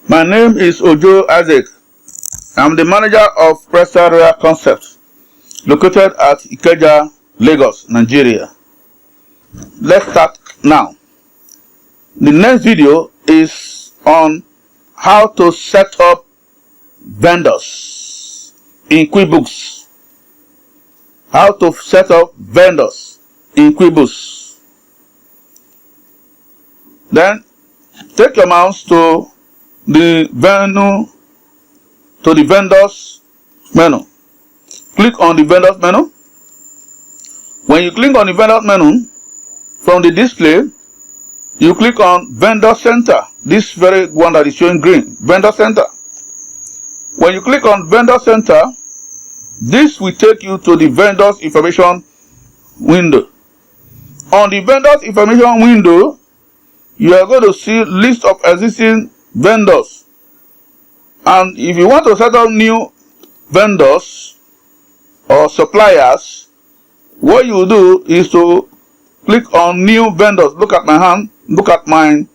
My name is Ojo Isaac. I'm the manager of Presta Royal Concept, located at Ikeja, Lagos, Nigeria. Let's start now. The next video is on how to set up vendors in QuickBooks. How to set up vendors in QuickBooks. Then take your mouse to the vendors menu. Click on the vendors menu. When you click on the vendors menu, from the display, you click on vendor center. This very one that is showing green, vendor center. When you click on vendor center, this will take you to the vendors information window. On the vendors information window, you are going to see list of existing vendors. And if you want to set up new vendors or suppliers, what you do is to click on new vendors. Look at my hand, look at my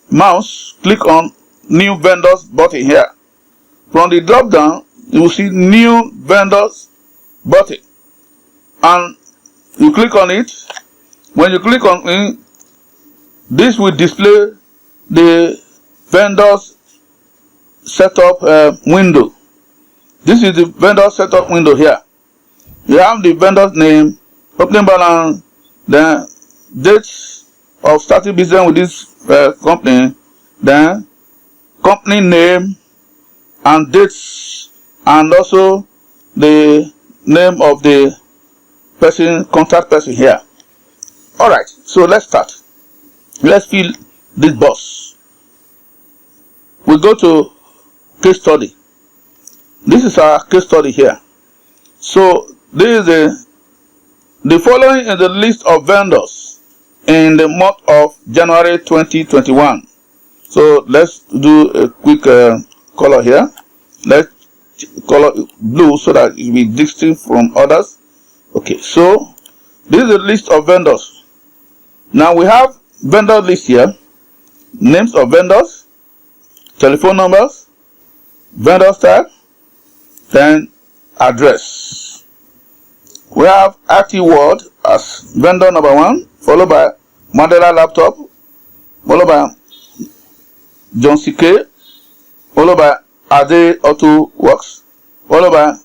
mouse, click on new vendors button here. From the drop down, you will see new vendors button, and you click on it. When you click on it, this will display the vendors setup window. This is the vendor setup window here. You have the vendor's name, opening balance, then dates of starting business with this company, then company name and dates, and also the name of the person, contact person here. Alright, so let's start. Let's fill this box. We go to case study. This is our case study here. So this is the following is the list of vendors in the month of January 2021. So let's do a quick color here. Let's color blue so that it will be distinct from others. Okay, so this is a list of vendors. Now we have vendor list here, names of vendors, telephone numbers, vendor tag, then address. We have IT World as vendor number 1, followed by Mandela Laptop, followed by John CK, followed by Ade Auto Works, followed by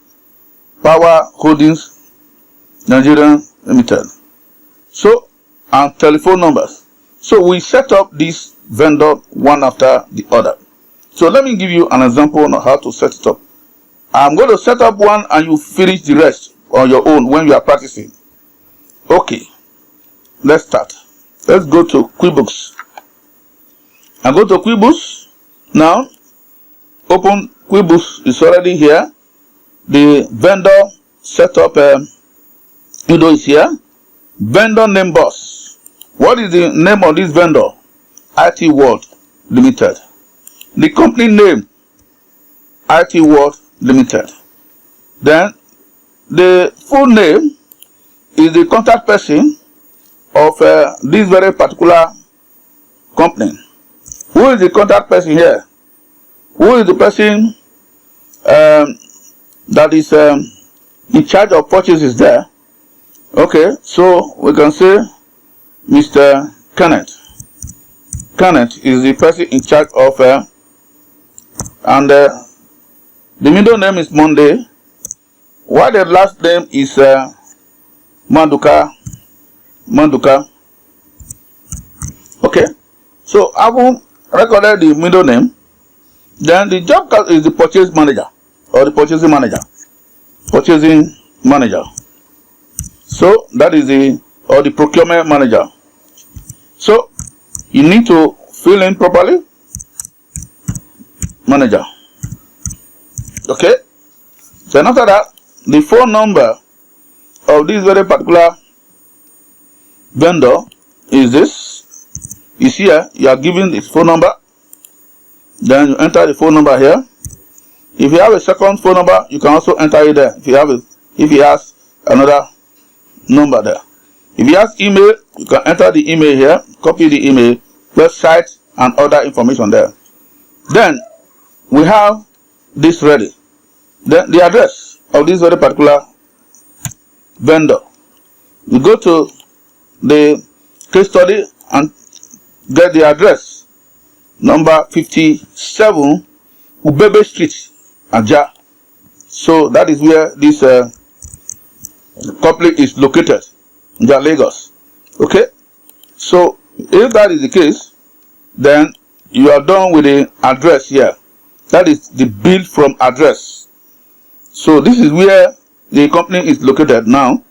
Power Holdings Nigerian Limited. So, and telephone numbers. So we set up this vendor one after the other. So let me give you an example on how to set it up. I'm going to set up one and you finish the rest on your own when you are practicing. Okay, let's start. Let's go to QuickBooks. I go to QuickBooks. Now, open QuickBooks. It's already here. The vendor setup window is here. Vendor name box. What is the name of this vendor? IT World Limited. The company name, IT World Limited. Then the full name is the contact person of this very particular company. Who is the contact person here? Who is the person that is in charge of purchases there? Okay, so we can say Mr. Kenneth. Kenneth is the person in charge of and the middle name is Monday, while the last name is Manduka. Okay, so I will record the middle name. Then the job card is the purchase manager or the purchasing manager. Purchasing manager. So that is the procurement manager. So you need to fill in properly. Manager. Okay. Then after that, the phone number of this very particular vendor is this. You see here, you are given this phone number. Then you enter the phone number here. If you have a second phone number, you can also enter it there. If he has another number there. If you have email, you can enter the email here, copy the email, website, and other information there. Then we have this ready. Then the address of this very particular vendor. You go to the case study and get the address. Number 57 Ubebe Street, Aja. So that is where this company is located, in Lagos. Okay. So if that is the case, then you are done with the address here. That is the bill from address. So this is where the company is located now.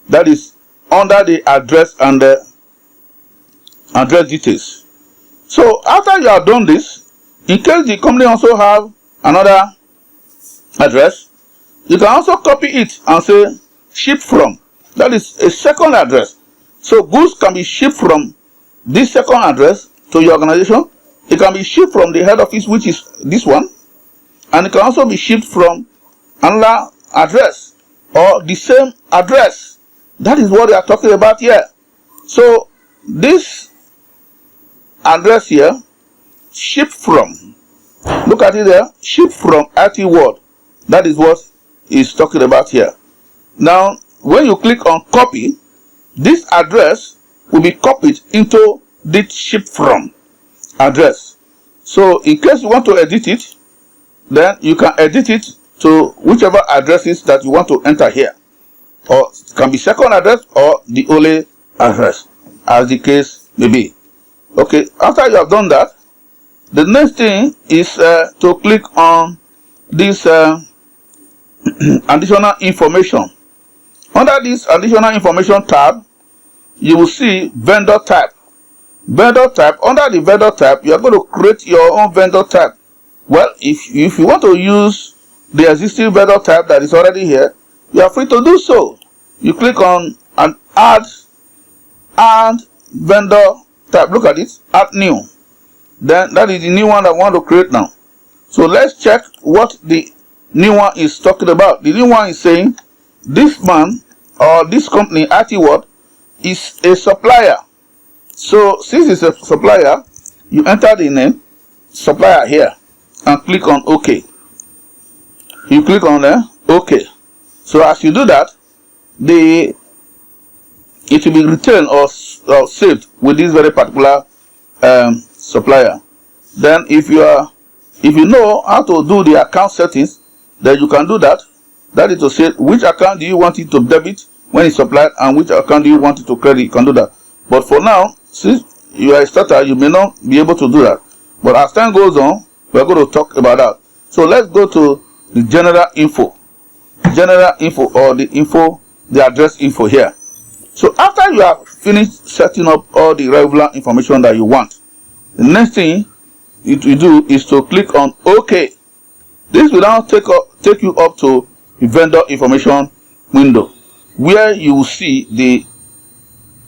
That is under the address and the address details. So after you have done this, in case the company also have another address, you can also copy it and say ship from. That is a second address. So goods can be shipped from this second address to your organization. It can be shipped from the head office, which is this one, and it can also be shipped from another address or the same address. That is what they are talking about here. So this address here, ship from, look at it there, ship from IT World. That is what is talking about here. Now when you click on copy, this address will be copied into this ship from address. So in case you want to edit it, then you can edit it to whichever addresses that you want to enter here, or it can be second address or the only address, as the case may be. Okay, after you have done that, the next thing is to click on this additional information. Under this additional information tab, you will see vendor type. Vendor type. Under the vendor type, you are going to create your own vendor type. Well, if you want to use the existing vendor type that is already here, you are free to do so. You click on and add vendor type. Look at it, add new. Then that is the new one I want to create now. So let's check what the new one is talking about. The new one is saying this man or this company, IT World, is a supplier. So since it's a supplier, you enter the name supplier here and click on OK. You click on OK. So as you do that, it will be retained or saved with this very particular supplier. Then if you know how to do the account settings, then you can do that. That is to say, which account do you want it to debit when it's supplied, and which account do you want it to credit. You can do that. But for now, since you are a starter, you may not be able to do that. But as time goes on, we're going to talk about that. So let's go to the general info. General info, or the address info here. So after you have finished setting up all the regular information that you want, the next thing it will do is to click on OK. This will now take you up to the vendor information window, where you will see the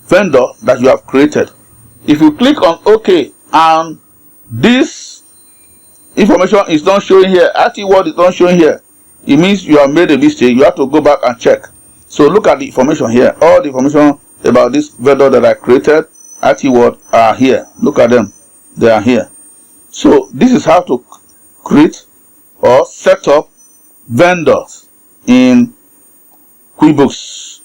vendor that you have created. If you click on OK and this information is not showing here, IT World is not showing here, it means you have made a mistake. You have to go back and check. So look at the information here. All the information about this vendor that I created, IT World, are here. Look at them. They are here. So this is how to create or set up vendors in QuickBooks.